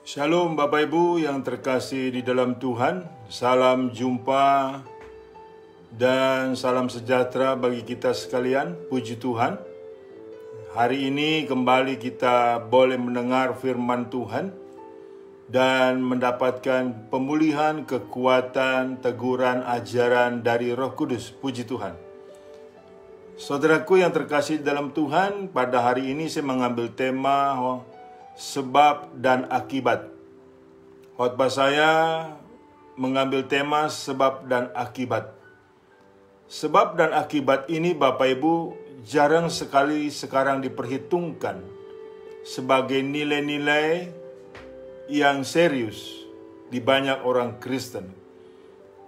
Shalom Bapak Ibu yang terkasih di dalam Tuhan. Salam jumpa dan salam sejahtera bagi kita sekalian. Puji Tuhan. Hari ini kembali kita boleh mendengar firman Tuhan dan mendapatkan pemulihan, kekuatan, teguran, ajaran dari Roh Kudus. Puji Tuhan. Saudaraku yang terkasih dalam Tuhan, pada hari ini saya mengambil tema sebab dan akibat. Khotbah saya mengambil tema sebab dan akibat. Sebab dan akibat ini Bapak Ibu jarang sekali sekarang diperhitungkan sebagai nilai-nilai yang serius di banyak orang Kristen.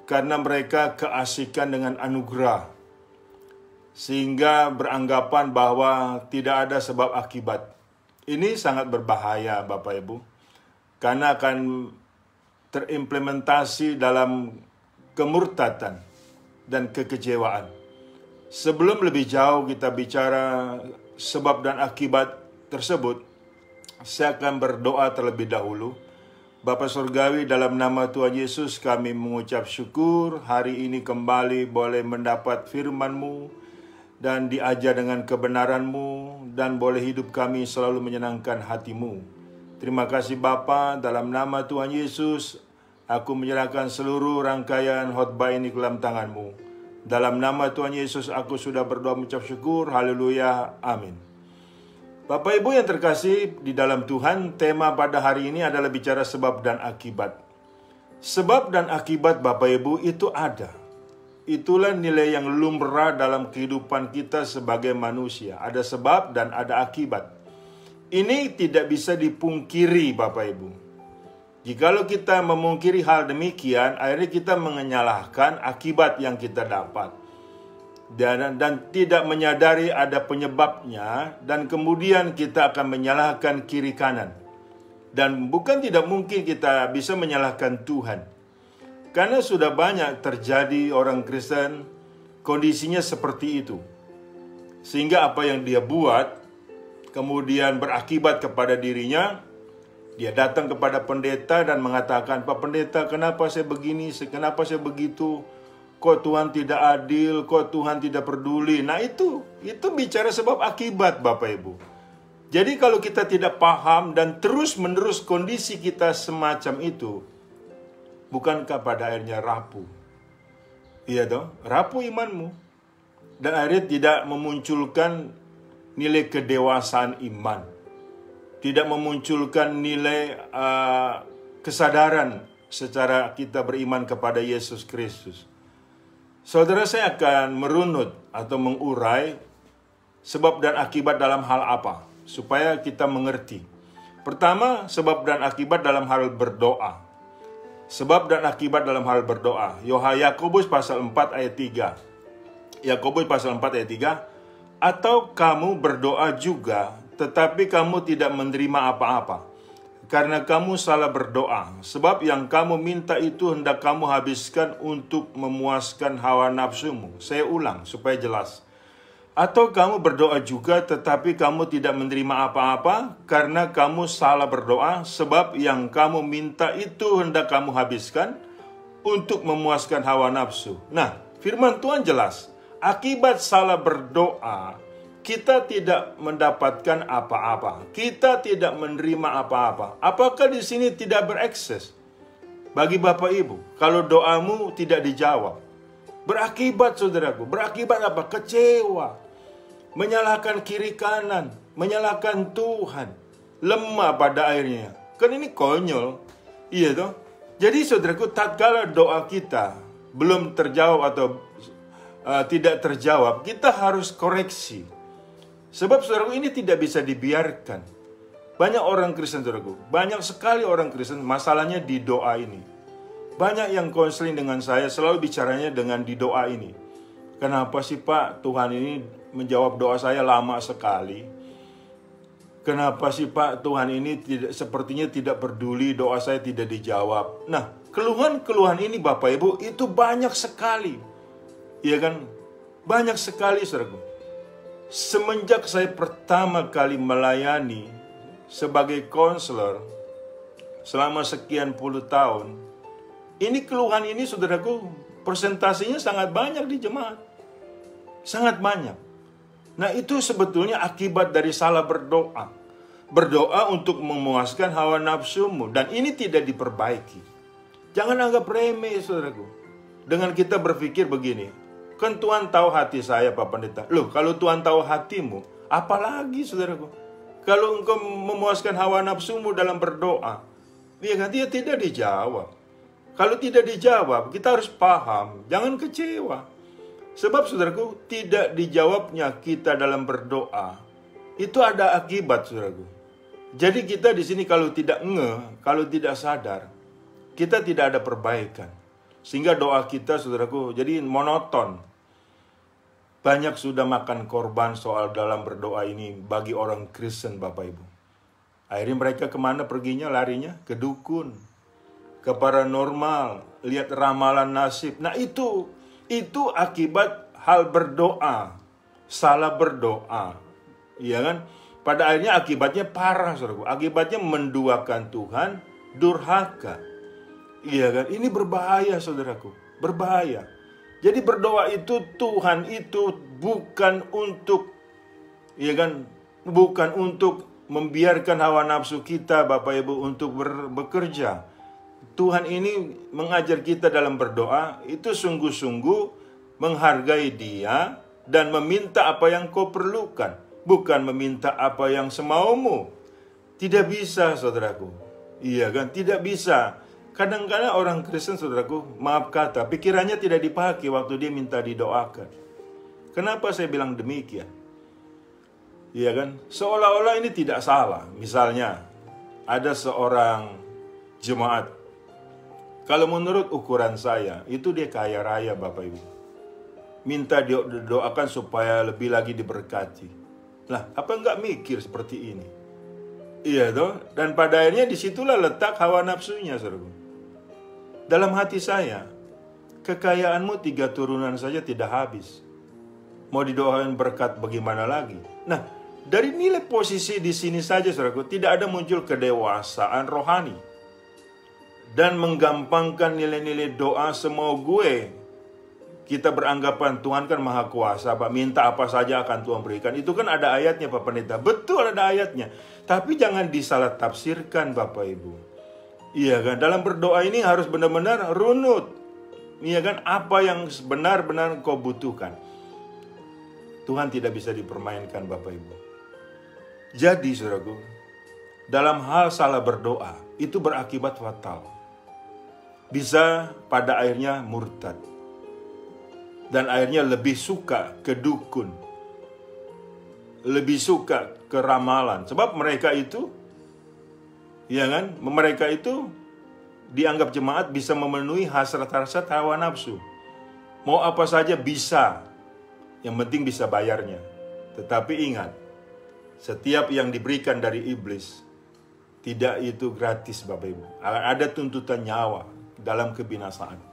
Karena mereka keasikan dengan anugerah. Sehingga beranggapan bahwa tidak ada sebab akibat. Ini sangat berbahaya Bapak Ibu, karena akan terimplementasi dalam kemurtatan dan kekecewaan. Sebelum lebih jauh kita bicara sebab dan akibat tersebut, saya akan berdoa terlebih dahulu. Bapa Surgawi, dalam nama Tuhan Yesus kami mengucap syukur hari ini kembali boleh mendapat firman-Mu, dan diajar dengan kebenaran-Mu, dan boleh hidup kami selalu menyenangkan hati-Mu. Terima kasih Bapa, dalam nama Tuhan Yesus, aku menyerahkan seluruh rangkaian khotbah ini ke dalam tangan-Mu. Dalam nama Tuhan Yesus, aku sudah berdoa mengucap syukur, haleluya, amin. Bapak Ibu yang terkasih di dalam Tuhan, tema pada hari ini adalah bicara sebab dan akibat. Sebab dan akibat Bapak Ibu itu ada. Itulah nilai yang lumrah dalam kehidupan kita sebagai manusia. Ada sebab dan ada akibat. Ini tidak bisa dipungkiri Bapak Ibu. Jikalau kita memungkiri hal demikian, akhirnya kita menyalahkan akibat yang kita dapat. Dan tidak menyadari ada penyebabnya, dan kemudian kita akan menyalahkan kiri kanan. Dan bukan tidak mungkin kita bisa menyalahkan Tuhan. Karena sudah banyak terjadi orang Kristen kondisinya seperti itu. Sehingga apa yang dia buat kemudian berakibat kepada dirinya. Dia datang kepada pendeta dan mengatakan, "Pak Pendeta, kenapa saya begini, kenapa saya begitu? Kok Tuhan tidak adil, kok Tuhan tidak peduli?" Nah itu bicara sebab akibat Bapak Ibu. Jadi kalau kita tidak paham dan terus-menerus kondisi kita semacam itu, bukankah pada akhirnya rapuh? Iya dong, rapuh imanmu. Dan akhirnya tidak memunculkan nilai kedewasaan iman. Tidak memunculkan nilai kesadaran secara kita beriman kepada Yesus Kristus. Saudara, saya akan merunut atau mengurai sebab dan akibat dalam hal apa, supaya kita mengerti. Pertama, sebab dan akibat dalam hal berdoa. Sebab dan akibat dalam hal berdoa. Yakobus pasal 4 ayat 3. Yakobus pasal 4 ayat 3. Atau kamu berdoa juga, tetapi kamu tidak menerima apa-apa. Karena kamu salah berdoa. Sebab yang kamu minta itu hendak kamu habiskan untuk memuaskan hawa nafsumu. Saya ulang supaya jelas. Atau kamu berdoa juga tetapi kamu tidak menerima apa-apa karena kamu salah berdoa, sebab yang kamu minta itu hendak kamu habiskan untuk memuaskan hawa nafsu. Nah, firman Tuhan jelas. Akibat salah berdoa, kita tidak mendapatkan apa-apa. Kita tidak menerima apa-apa. Apakah di sini tidak berekses? Bagi Bapak Ibu, kalau doamu tidak dijawab, berakibat saudaraku, berakibat apa? Kecewa. Menyalahkan kiri kanan, menyalahkan Tuhan, lemah pada akhirnya. Kan ini konyol, iya toh? Jadi saudaraku, tatkala doa kita belum terjawab atau tidak terjawab, kita harus koreksi. Sebab saudaraku, ini tidak bisa dibiarkan. Banyak orang Kristen saudaraku, banyak sekali orang Kristen masalahnya di doa ini. Banyak yang konseling dengan saya selalu bicaranya dengan di doa ini. Kenapa sih Pak Tuhan ini menjawab doa saya lama sekali? Kenapa sih Pak Tuhan ini sepertinya tidak peduli, doa saya tidak dijawab? Nah, keluhan-keluhan ini Bapak Ibu itu banyak sekali. Iya kan? Banyak sekali saudaraku. Semenjak saya pertama kali melayani sebagai konselor, selama sekian puluh tahun, ini keluhan ini saudaraku, persentasenya sangat banyak di jemaat. Sangat banyak. Nah itu sebetulnya akibat dari salah berdoa. Berdoa untuk memuaskan hawa nafsumu. Dan ini tidak diperbaiki. Jangan anggap remeh saudaraku. Dengan kita berpikir begini, kan Tuhan tahu hati saya Pak Pendeta. Loh kalau Tuhan tahu hatimu, apalagi saudaraku. Kalau engkau memuaskan hawa nafsumu dalam berdoa, dia tidak dijawab. Kalau tidak dijawab, kita harus paham, jangan kecewa. Sebab saudaraku, tidak dijawabnya kita dalam berdoa, itu ada akibat saudaraku. Jadi kita di sini kalau tidak kalau tidak sadar, kita tidak ada perbaikan. Sehingga doa kita saudaraku jadi monoton. Banyak sudah makan korban soal dalam berdoa ini bagi orang Kristen Bapak Ibu. Akhirnya mereka kemana perginya, larinya? Ke dukun, ke paranormal, lihat ramalan nasib. Nah itu akibat hal berdoa, salah berdoa. Iya kan? Pada akhirnya akibatnya parah saudaraku. Akibatnya menduakan Tuhan, durhaka. Iya kan? Ini berbahaya saudaraku, berbahaya. Jadi berdoa itu Tuhan itu bukan untuk, ya kan, bukan untuk membiarkan hawa nafsu kita Bapak Ibu untuk bekerja. Tuhan ini mengajar kita dalam berdoa itu sungguh-sungguh menghargai Dia dan meminta apa yang kau perlukan, bukan meminta apa yang semaumu. Tidak bisa saudaraku. Iya kan, tidak bisa. Kadang-kadang orang Kristen saudaraku, maaf kata, pikirannya tidak dipakai waktu dia minta didoakan. Kenapa saya bilang demikian? Iya kan? Seolah-olah ini tidak salah. Misalnya, ada seorang jemaat. Kalau menurut ukuran saya, itu dia kaya raya Bapak Ibu. Minta didoakan supaya lebih lagi diberkati. Lah, apa enggak mikir seperti ini? Iya toh? Dan pada akhirnya disitulah letak hawa nafsunya saudaraku. Dalam hati saya, kekayaanmu 3 turunan saja tidak habis. Mau didoakan berkat bagaimana lagi? Nah, dari nilai posisi di sini saja, saudaraku, tidak ada muncul kedewasaan rohani. Dan menggampangkan nilai-nilai doa semau gue. Kita beranggapan Tuhan kan maha kuasa, Pak. Minta apa saja akan Tuhan berikan. Itu kan ada ayatnya, Pak Pendeta. Betul ada ayatnya. Tapi jangan disalah tafsirkan, Bapak Ibu. Iya kan, dalam berdoa ini harus benar-benar runut. Iya kan, apa yang benar-benar kau butuhkan. Tuhan tidak bisa dipermainkan Bapak Ibu. Jadi saudaraku, dalam hal salah berdoa, itu berakibat fatal. Bisa pada akhirnya murtad. Dan akhirnya lebih suka ke dukun. Lebih suka ke ramalan. Sebab mereka itu, ya kan? Mereka itu dianggap jemaat bisa memenuhi hasrat-hasrat hawa nafsu. Mau apa saja bisa. Yang penting bisa bayarnya. Tetapi ingat, setiap yang diberikan dari iblis, tidak itu gratis Bapak Ibu. Ada tuntutan nyawa dalam kebinasaan.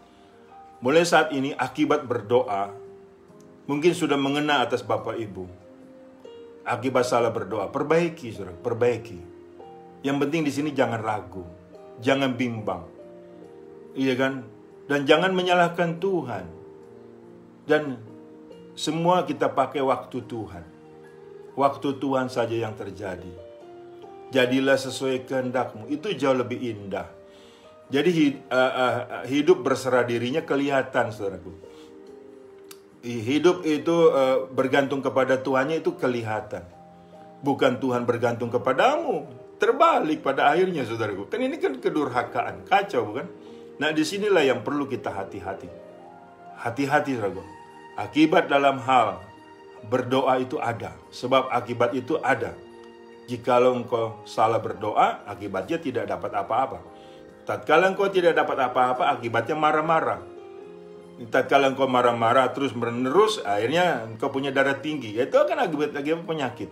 Mulai saat ini akibat berdoa, mungkin sudah mengena atas Bapak Ibu. Akibat salah berdoa, perbaiki saudara, perbaiki. Yang penting di sini jangan ragu, jangan bimbang, iya kan? Dan jangan menyalahkan Tuhan. Dan semua kita pakai waktu Tuhan. Waktu Tuhan saja yang terjadi. Jadilah sesuai kehendakmu, itu jauh lebih indah. Jadi hidup berserah dirinya kelihatan, saudaraku. Hidup itu bergantung kepada Tuhannya itu kelihatan. Bukan Tuhan bergantung kepadamu. Terbalik pada akhirnya, saudaraku. Kan ini kan kedurhakaan, kacau bukan? Nah, disinilah yang perlu kita hati-hati. Hati-hati, saudaraku. Akibat dalam hal berdoa itu ada. Sebab akibat itu ada. Jikalau engkau salah berdoa, akibatnya tidak dapat apa-apa. Tatkala engkau tidak dapat apa-apa, akibatnya marah-marah. Tatkala engkau marah-marah terus menerus, akhirnya engkau punya darah tinggi. Itu akan akibat penyakit.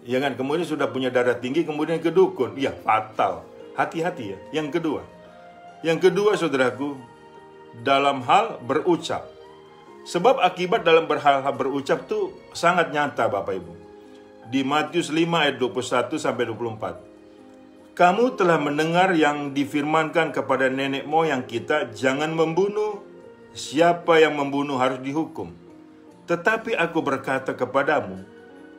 Ya kan, kemudian sudah punya darah tinggi, kemudian ke dukun. Ya, fatal. Hati-hati ya. Yang kedua, saudaraku, dalam hal berucap. Sebab akibat dalam hal berucap itu sangat nyata Bapak Ibu. Di Matius 5 ayat 21 sampai 24. Kamu telah mendengar yang difirmankan kepada nenek moyang kita, jangan membunuh. Siapa yang membunuh harus dihukum. Tetapi aku berkata kepadamu,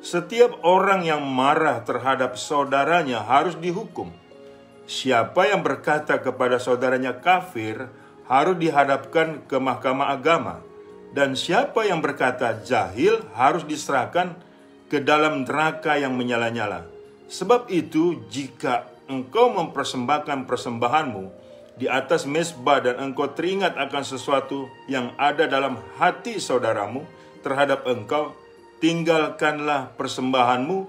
setiap orang yang marah terhadap saudaranya harus dihukum. Siapa yang berkata kepada saudaranya kafir harus dihadapkan ke mahkamah agama. Dan siapa yang berkata jahil harus diserahkan ke dalam neraka yang menyala-nyala. Sebab itu, jika engkau mempersembahkan persembahanmu di atas mezbah dan engkau teringat akan sesuatu yang ada dalam hati saudaramu terhadap engkau, tinggalkanlah persembahanmu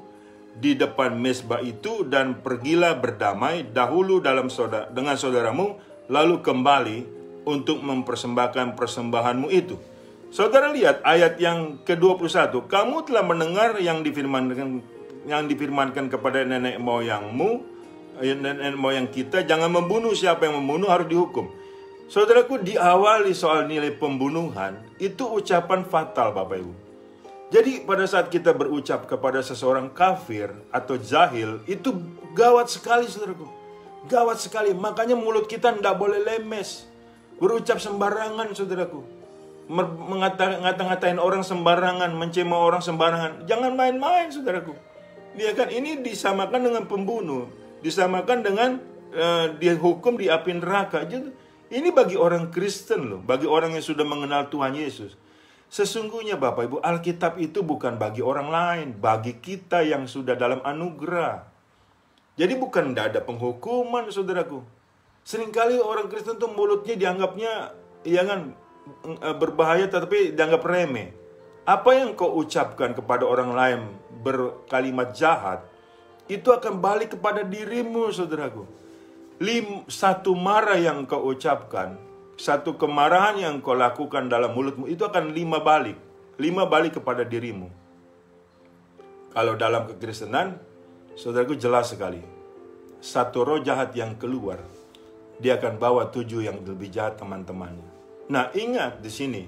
di depan mezbah itu dan pergilah berdamai dahulu dengan saudaramu, lalu kembali untuk mempersembahkan persembahanmu itu. Saudara lihat ayat yang ke-21, kamu telah mendengar yang difirmankan kepada nenek moyangmu, nenek moyang kita, jangan membunuh, siapa yang membunuh harus dihukum. Saudaraku, diawali soal nilai pembunuhan, itu ucapan fatal Bapak Ibu. Jadi pada saat kita berucap kepada seseorang kafir atau jahil, itu gawat sekali saudaraku. Gawat sekali, makanya mulut kita tidak boleh lemes. Berucap sembarangan saudaraku. Ngata-ngatain orang sembarangan, mencemooh orang sembarangan. Jangan main-main saudaraku. Dia kan ini disamakan dengan pembunuh. Disamakan dengan dihukum di api neraka. Ini bagi orang Kristen loh, bagi orang yang sudah mengenal Tuhan Yesus. Sesungguhnya Bapak Ibu, Alkitab itu bukan bagi orang lain, bagi kita yang sudah dalam anugerah. Jadi bukan tidak ada penghukuman saudaraku. Seringkali orang Kristen tuh mulutnya dianggapnya berbahaya tetapi dianggap remeh. Apa yang kau ucapkan kepada orang lain berkalimat jahat, itu akan balik kepada dirimu, saudaraku. Satu marah yang kau ucapkan, satu kemarahan yang kau lakukan dalam mulutmu, itu akan 5 balik. 5 balik kepada dirimu. Kalau dalam kekristenan, saudaraku jelas sekali. Satu roh jahat yang keluar, dia akan bawa 7 yang lebih jahat teman-temannya. Nah, ingat di sini.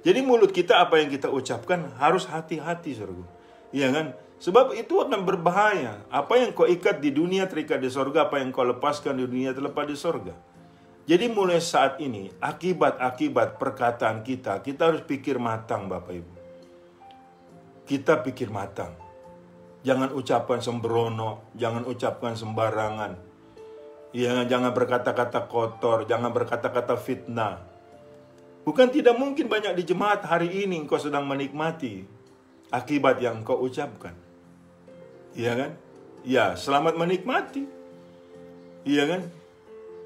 Jadi mulut kita, apa yang kita ucapkan harus hati-hati, saudaraku. Iya kan? Sebab itu akan berbahaya. Apa yang kau ikat di dunia terikat di sorga, apa yang kau lepaskan di dunia terlepas di sorga. Jadi mulai saat ini, akibat-akibat perkataan kita harus pikir matang Bapak Ibu. Kita pikir matang. Jangan ucapan sembrono, jangan ucapkan sembarangan. Ya, jangan berkata-kata kotor, jangan berkata-kata fitnah. Bukan tidak mungkin banyak di jemaat hari ini engkau sedang menikmati akibat yang engkau ucapkan. Iya kan? Ya, selamat menikmati. Iya kan?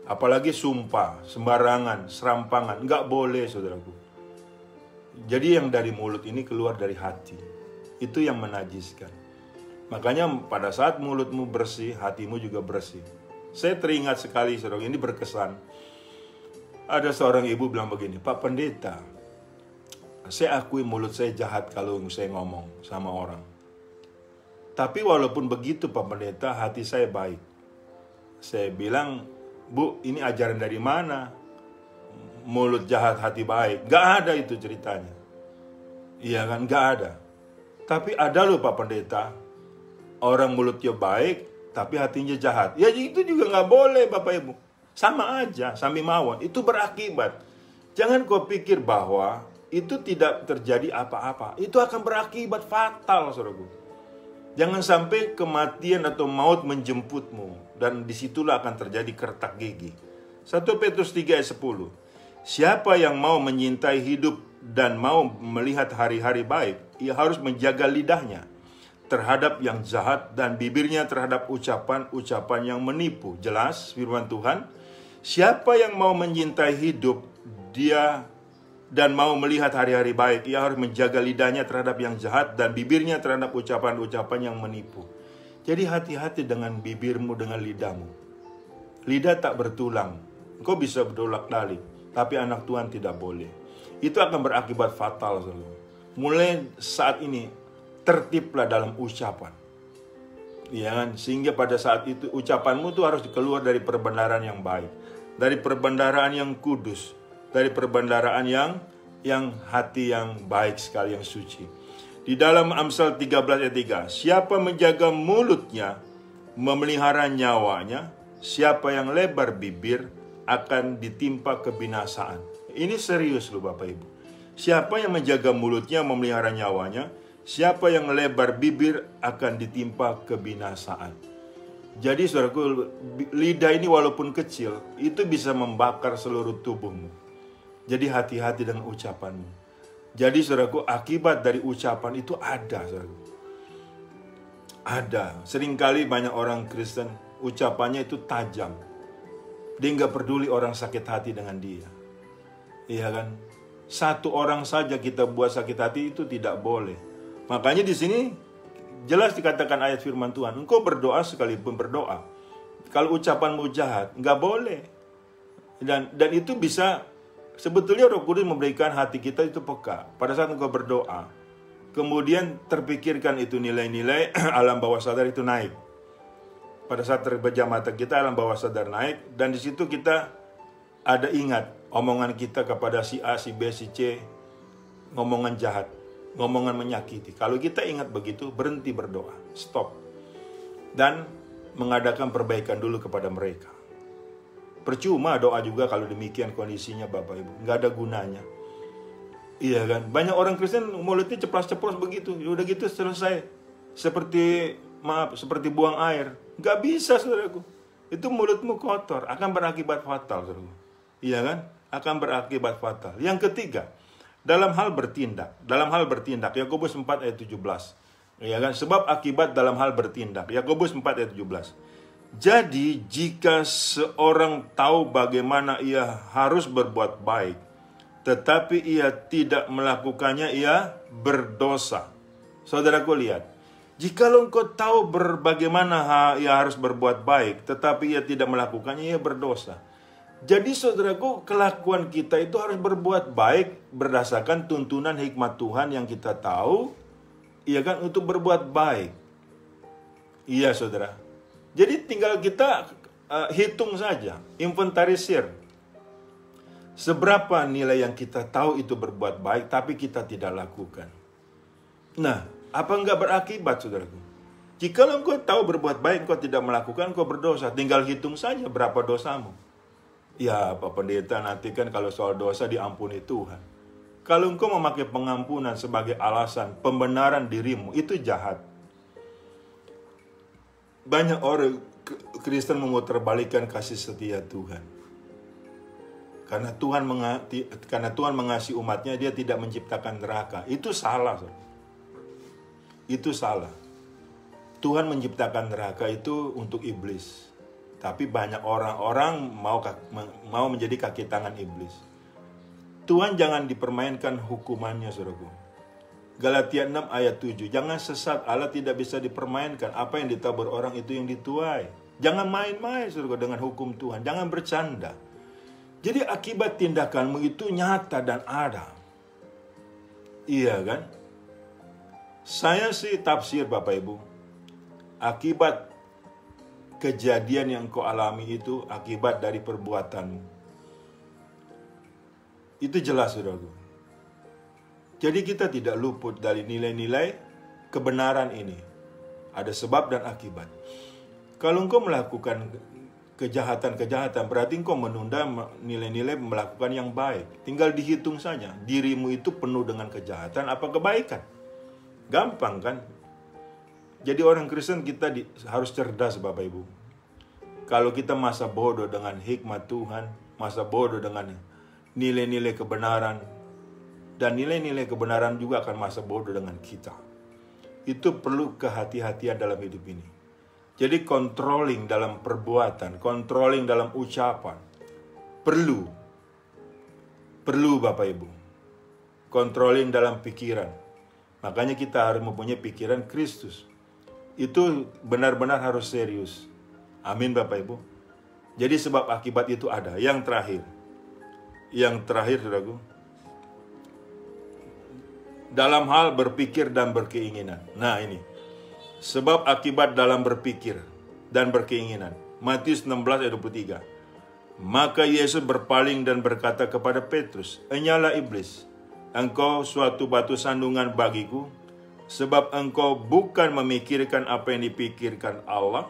Apalagi sumpah, sembarangan, serampangan. Enggak boleh, saudaraku. Jadi yang dari mulut ini keluar dari hati. Itu yang menajiskan. Makanya pada saat mulutmu bersih, hatimu juga bersih. Saya teringat sekali, saudara, ini berkesan. Ada seorang ibu bilang begini, Pak Pendeta, saya akui mulut saya jahat kalau saya ngomong sama orang. Tapi walaupun begitu Pak Pendeta, hati saya baik. Saya bilang, Bu, ini ajaran dari mana? Mulut jahat, hati baik. Gak ada itu ceritanya. Iya kan, gak ada. Tapi ada loh Pak Pendeta, orang mulutnya baik, tapi hatinya jahat. Ya itu juga gak boleh Bapak Ibu. Sama aja, sami mawon. Itu berakibat. Jangan kau pikir bahwa itu tidak terjadi apa-apa. Itu akan berakibat fatal, saudaraku. Jangan sampai kematian atau maut menjemputmu. Dan disitulah akan terjadi kertak gigi. 1 Petrus 3 ayat 10. Siapa yang mau menyintai hidup dan mau melihat hari-hari baik, ia harus menjaga lidahnya terhadap yang jahat dan bibirnya terhadap ucapan-ucapan yang menipu. Jelas firman Tuhan. Siapa yang mau menyintai hidup dia dan mau melihat hari-hari baik, ia harus menjaga lidahnya terhadap yang jahat dan bibirnya terhadap ucapan-ucapan yang menipu. Jadi hati-hati dengan bibirmu, dengan lidahmu. Lidah tak bertulang. Engkau bisa berdolak-dalik, tapi anak Tuhan tidak boleh. Itu akan berakibat fatal. Mulai saat ini, tertiblah dalam ucapan. Ya kan? Sehingga pada saat itu ucapanmu itu harus keluar dari perbendaharaan yang baik, dari perbendaharaan yang kudus, dari perbendaharaan yang hati yang baik sekali, yang suci. Di dalam Amsal 13 ayat 3, siapa menjaga mulutnya, memelihara nyawanya, Siapa yang lebar bibir akan ditimpa kebinasaan. Ini serius loh Bapak Ibu. Siapa yang menjaga mulutnya memelihara nyawanya, siapa yang lebar bibir akan ditimpa kebinasaan. Jadi saudaraku, lidah ini walaupun kecil, itu bisa membakar seluruh tubuhmu. Jadi hati-hati dengan ucapanmu. Jadi saudaraku, akibat dari ucapan itu ada, saudaraku. Ada. Seringkali banyak orang Kristen, ucapannya itu tajam. Dia nggak peduli orang sakit hati dengan dia. Iya kan? Satu orang saja kita buat sakit hati itu tidak boleh. Makanya di sini jelas dikatakan ayat firman Tuhan, engkau berdoa sekalipun berdoa. Kalau ucapanmu jahat, nggak boleh. Dan itu bisa, sebetulnya Roh Kudus memberikan hati kita itu peka. Pada saat engkau berdoa, kemudian terpikirkan itu nilai-nilai alam bawah sadar itu naik. Pada saat terpejam mata kita, alam bawah sadar naik. Dan di situ kita ada ingat omongan kita kepada si A, si B, si C, ngomongan jahat, ngomongan menyakiti. Kalau kita ingat begitu, berhenti berdoa, stop. Dan mengadakan perbaikan dulu kepada mereka. Percuma doa juga kalau demikian kondisinya Bapak Ibu, nggak ada gunanya. Iya kan, banyak orang Kristen mulutnya ceplas-ceplos begitu, udah gitu selesai. Seperti buang air. Nggak bisa saudaraku, itu mulutmu kotor, akan berakibat fatal saudaraku. Iya kan, akan berakibat fatal. Yang ketiga, dalam hal bertindak, Yakobus 4 ayat 17. Ya kan? Sebab akibat dalam hal bertindak, Yakobus 4 ayat 17. Jadi jika seorang tahu bagaimana ia harus berbuat baik, tetapi ia tidak melakukannya, ia berdosa. Saudaraku lihat, jikalau engkau tahu bagaimana ia harus berbuat baik, tetapi ia tidak melakukannya, ia berdosa. Jadi saudaraku, kelakuan kita itu harus berbuat baik berdasarkan tuntunan hikmat Tuhan yang kita tahu, iya kan, untuk berbuat baik. Iya saudara. Jadi tinggal kita hitung saja, inventarisir. Seberapa nilai yang kita tahu itu berbuat baik, tapi kita tidak lakukan. Nah, apa enggak berakibat saudaraku? Jika engkau tahu berbuat baik, engkau tidak melakukan, engkau berdosa. Tinggal hitung saja berapa dosamu. Ya Pak Pendeta, nanti kan kalau soal dosa diampuni Tuhan. Kalau engkau memakai pengampunan sebagai alasan pembenaran dirimu, itu jahat. Banyak orang Kristen memutarbalikkan kasih setia Tuhan. Karena Tuhan mengasihi umatnya, dia tidak menciptakan neraka. Itu salah. Itu salah. Tuhan menciptakan neraka itu untuk iblis. Tapi banyak orang-orang mau menjadi kaki tangan iblis. Tuhan jangan dipermainkan hukumannya, saudaraku. Galatia 6 ayat 7. Jangan sesat, Allah tidak bisa dipermainkan. Apa yang ditabur orang itu yang dituai. Jangan main-main, saudaraku, dengan hukum Tuhan. Jangan bercanda. Jadi akibat tindakanmu itu nyata dan ada. Iya kan? Saya sih tafsir Bapak Ibu. Akibat kejadian yang kau alami itu akibat dari perbuatanmu. Itu jelas, saudaraku. Jadi kita tidak luput dari nilai-nilai kebenaran ini. Ada sebab dan akibat. Kalau engkau melakukan kejahatan-kejahatan, berarti engkau menunda nilai-nilai melakukan yang baik. Tinggal dihitung saja, dirimu itu penuh dengan kejahatan apa kebaikan. Gampang kan? Jadi orang Kristen kita harus cerdas Bapak Ibu. Kalau kita masa bodoh dengan hikmat Tuhan, masa bodoh dengan nilai-nilai kebenaran, dan nilai-nilai kebenaran juga akan masa bodoh dengan kita. Itu perlu kehati-hatian dalam hidup ini. Jadi controlling dalam perbuatan, controlling dalam ucapan, perlu Bapak Ibu. Controlling dalam pikiran. Makanya kita harus mempunyai pikiran Kristus. Itu benar-benar harus serius. Amin Bapak Ibu. Jadi sebab akibat itu ada. Yang terakhir saudaraku, dalam hal berpikir dan berkeinginan. Nah ini, sebab akibat dalam berpikir dan berkeinginan. Matius 16 ayat 23. Maka Yesus berpaling dan berkata kepada Petrus, "Enyalah iblis, engkau suatu batu sandungan bagiku, sebab engkau bukan memikirkan apa yang dipikirkan Allah,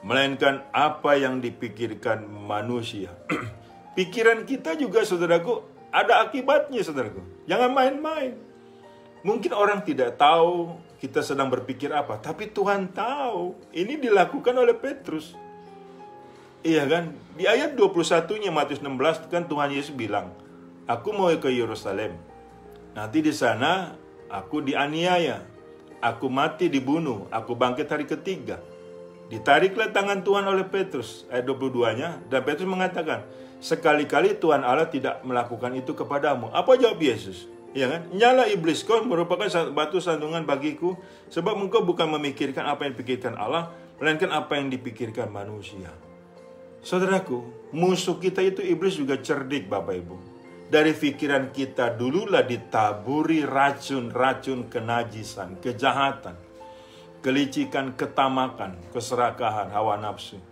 melainkan apa yang dipikirkan manusia. Pikiran kita juga, saudaraku, ada akibatnya, saudaraku. Jangan main-main. Mungkin orang tidak tahu kita sedang berpikir apa, tapi Tuhan tahu. Ini dilakukan oleh Petrus. Iya kan? Di ayat 21-nya Matius 16 kan Tuhan Yesus bilang, aku mau ke Yerusalem. Nanti di sana aku dianiaya, aku mati dibunuh, aku bangkit hari ketiga. Ditariklah tangan Tuhan oleh Petrus, ayat 22-nya, dan Petrus mengatakan, sekali-kali Tuhan Allah tidak melakukan itu kepadamu. Apa jawab Yesus? Ya kan? Nyala iblis, kau merupakan batu sandungan bagiku, sebab engkau bukan memikirkan apa yang dipikirkan Allah, melainkan apa yang dipikirkan manusia. Saudaraku, musuh kita itu iblis juga cerdik, Bapak Ibu. Dari pikiran kita dululah ditaburi racun-racun kenajisan, kejahatan, kelicikan, ketamakan, keserakahan, hawa nafsu.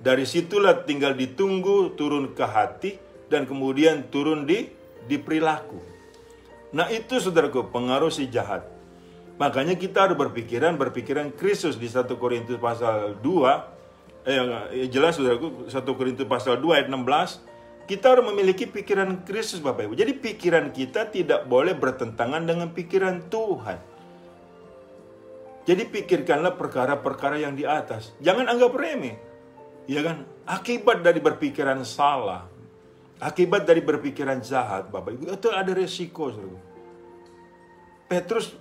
Dari situlah tinggal ditunggu turun ke hati dan kemudian turun di perilaku. Nah itu, saudaraku, pengaruh si jahat. Makanya kita harus berpikiran Kristus di 1 Korintus pasal 2. Jelas, saudaraku, 1 Korintus pasal 2 ayat 16. Kita harus memiliki pikiran Kristus, Bapak Ibu. Jadi pikiran kita tidak boleh bertentangan dengan pikiran Tuhan. Jadi pikirkanlah perkara-perkara yang di atas. Jangan anggap remeh. Ya kan? Akibat dari berpikiran salah, akibat dari berpikiran jahat, Bapak Ibu, itu ada resiko, saudara. Petrus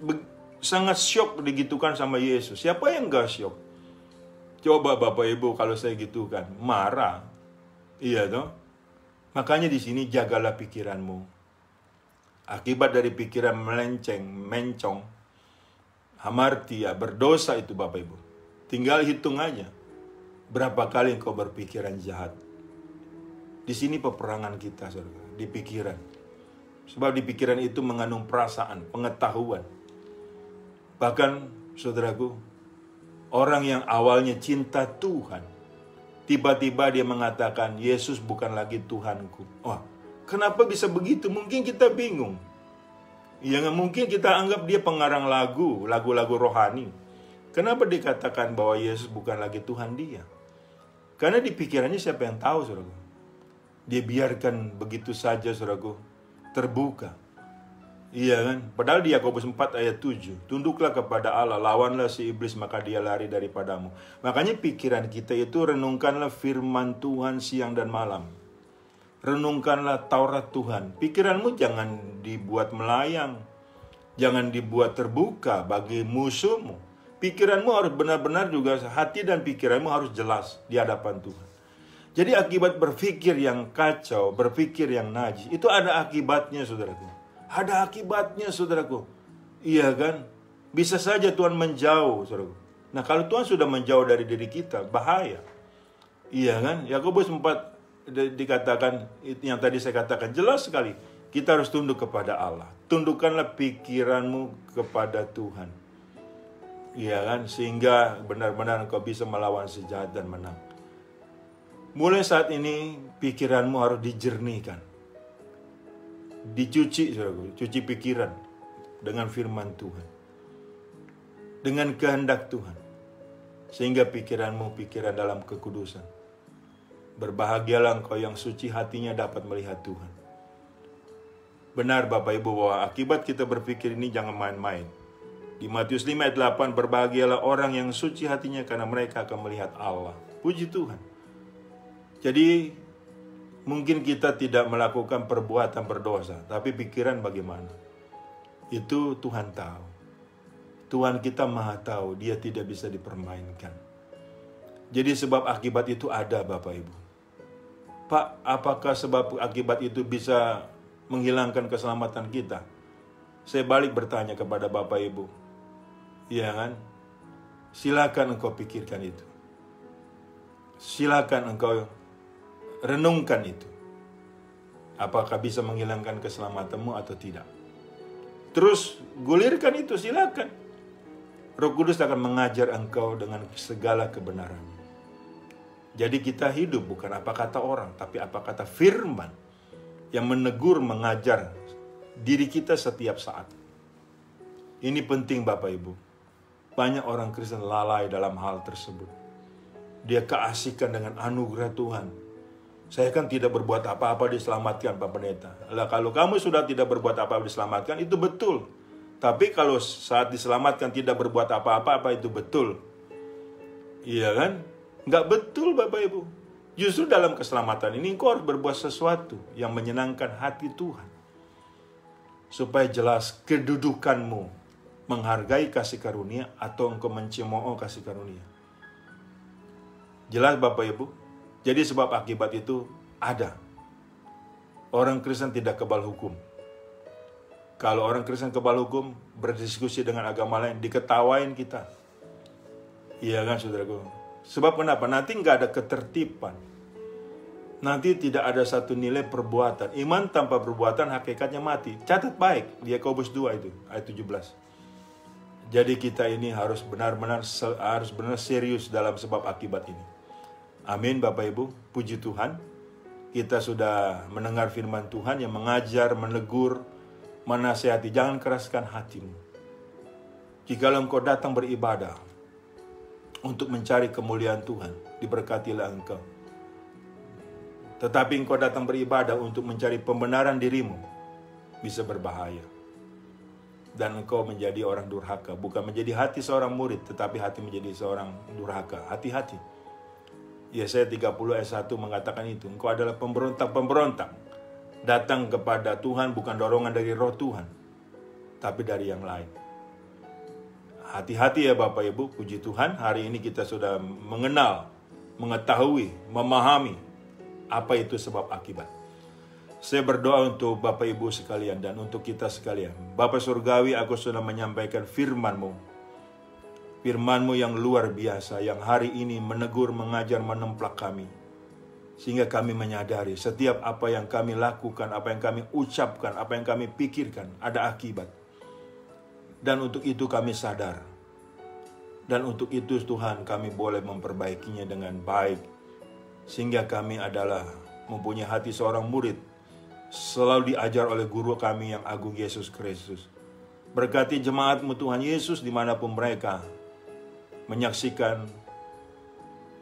sangat syok digitukan sama Yesus. Siapa yang gak syok? Coba Bapak Ibu, kalau saya gitukan, marah. Iya toh? Makanya di sini jagalah pikiranmu. Akibat dari pikiran melenceng, mencong, hamartia, berdosa itu, Bapak Ibu. Tinggal hitung aja. Berapa kali engkau berpikiran jahat. Di sini peperangan kita, saudara, di pikiran. Sebab di pikiran itu mengandung perasaan, pengetahuan. Bahkan, saudaraku, orang yang awalnya cinta Tuhan, tiba-tiba dia mengatakan, Yesus bukan lagi Tuhanku. Wah, kenapa bisa begitu? Mungkin kita bingung. Ya, mungkin kita anggap dia pengarang lagu-lagu rohani. Kenapa dikatakan bahwa Yesus bukan lagi Tuhan dia? Karena di pikirannya siapa yang tahu, saudaraku? Dia biarkan begitu saja, saudaraku, terbuka. Iya kan? Padahal di Yakobus 4 ayat 7, tunduklah kepada Allah, lawanlah si iblis, maka dia lari daripadamu. Makanya pikiran kita itu renungkanlah firman Tuhan siang dan malam. Renungkanlah Taurat Tuhan. Pikiranmu jangan dibuat melayang. Jangan dibuat terbuka bagi musuhmu. Pikiranmu harus benar-benar juga, hati dan pikiranmu harus jelas di hadapan Tuhan. Jadi akibat berpikir yang kacau, berpikir yang najis, itu ada akibatnya, saudaraku. Ada akibatnya, saudaraku. Iya kan? Bisa saja Tuhan menjauh, saudaraku. Nah, kalau Tuhan sudah menjauh dari diri kita, bahaya. Iya kan? Yakobus 4 dikatakan, yang tadi saya katakan, jelas sekali. Kita harus tunduk kepada Allah. Tundukkanlah pikiranmu kepada Tuhan. Iya kan? Sehingga benar-benar engkau bisa melawan si jahat dan menang. Mulai saat ini, pikiranmu harus dijernihkan. Dicuci, saudaraku, cuci pikiran dengan firman Tuhan, dengan kehendak Tuhan, sehingga pikiranmu pikiran dalam kekudusan. Berbahagialah engkau yang suci hatinya dapat melihat Tuhan. Benar, Bapak Ibu, bahwa akibat kita berpikir ini jangan main-main. Di Matius 5 ayat 8, berbahagialah orang yang suci hatinya karena mereka akan melihat Allah. Puji Tuhan. Jadi mungkin kita tidak melakukan perbuatan berdosa, tapi pikiran bagaimana? Itu Tuhan tahu. Tuhan kita maha tahu, dia tidak bisa dipermainkan. Jadi sebab akibat itu ada, Bapak Ibu. Pak, apakah sebab akibat itu bisa menghilangkan keselamatan kita? Saya balik bertanya kepada Bapak Ibu. Iya kan? Silakan engkau pikirkan itu. Silakan engkau renungkan itu. Apakah bisa menghilangkan keselamatanmu atau tidak? Terus gulirkan itu, silakan. Roh Kudus akan mengajar engkau dengan segala kebenaran. Jadi kita hidup bukan apa kata orang, tapi apa kata firman yang menegur, mengajar diri kita setiap saat. Ini penting, Bapak Ibu. Banyak orang Kristen lalai dalam hal tersebut. dia keasikan dengan anugerah Tuhan. Saya kan tidak berbuat apa-apa diselamatkan, Pak Pendeta. Lah kalau kamu sudah tidak berbuat apa-apa diselamatkan, itu betul. Tapi kalau saat diselamatkan tidak berbuat apa-apa, apa itu betul? Iya kan? Nggak betul, Bapak Ibu. Justru dalam keselamatan ini engkau harus berbuat sesuatu yang menyenangkan hati Tuhan. Supaya jelas kedudukanmu menghargai kasih karunia atau engkau mencemooh kasih karunia. Jelas Bapak Ibu? Jadi sebab akibat itu ada. Orang Kristen tidak kebal hukum. Kalau orang Kristen kebal hukum, berdiskusi dengan agama lain, diketawain kita. Iya kan saudaraku? Sebab kenapa? Nanti nggak ada ketertiban. Nanti tidak ada satu nilai perbuatan. Iman tanpa perbuatan hakikatnya mati. Catat baik, di Yakobus 2 itu, ayat 17. Jadi kita ini harus benar-benar serius dalam sebab akibat ini. Amin Bapak Ibu, puji Tuhan. Kita sudah mendengar firman Tuhan yang mengajar, menegur, menasihati. Jangan keraskan hatimu. Jikalau engkau datang beribadah untuk mencari kemuliaan Tuhan, diberkatilah engkau. Tetapi engkau datang beribadah untuk mencari pembenaran dirimu, bisa berbahaya. Dan engkau menjadi orang durhaka. Bukan menjadi hati seorang murid, tetapi hati menjadi seorang durhaka. Hati-hati. Yesaya 30 ayat 1 mengatakan itu. Engkau adalah pemberontak-pemberontak. Datang kepada Tuhan bukan dorongan dari roh Tuhan, tapi dari yang lain. Hati-hati ya Bapak Ibu, puji Tuhan. Hari ini kita sudah mengenal, mengetahui, memahami apa itu sebab akibat. Saya berdoa untuk Bapak Ibu sekalian dan untuk kita sekalian. Bapa Surgawi, aku sudah menyampaikan firman-Mu. Firman-Mu yang luar biasa, yang hari ini menegur, mengajar, menemplak kami. Sehingga kami menyadari setiap apa yang kami lakukan, apa yang kami ucapkan, apa yang kami pikirkan, ada akibat. Dan untuk itu kami sadar. Dan untuk itu Tuhan kami boleh memperbaikinya dengan baik. Sehingga kami adalah mempunyai hati seorang murid. Selalu diajar oleh guru kami yang agung Yesus Kristus. Berkati jemaat-Mu Tuhan Yesus dimanapun mereka menyaksikan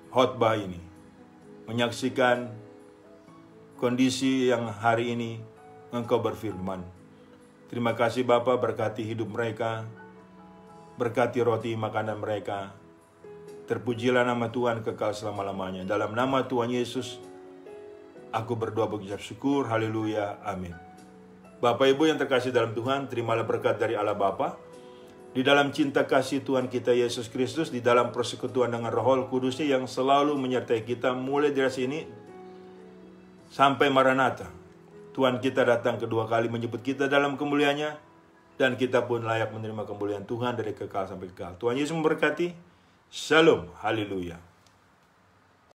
khotbah ini. Menyaksikan kondisi yang hari ini Engkau berfirman. Terima kasih Bapa, berkati hidup mereka. Berkati roti makanan mereka. Terpujilah nama Tuhan kekal selama-lamanya. Dalam nama Tuhan Yesus, aku berdoa mengucap syukur. Haleluya. Amin. Bapak Ibu yang terkasih dalam Tuhan, terimalah berkat dari Allah Bapa. Di dalam cinta kasih Tuhan kita Yesus Kristus, di dalam persekutuan dengan Roh Kudusnya yang selalu menyertai kita mulai dari sini sampai Maranatha. Tuhan kita datang kedua kali menjemput kita dalam kemuliaannya, dan kita pun layak menerima kemuliaan Tuhan dari kekal sampai kekal. Tuhan Yesus memberkati. Shalom. Haleluya.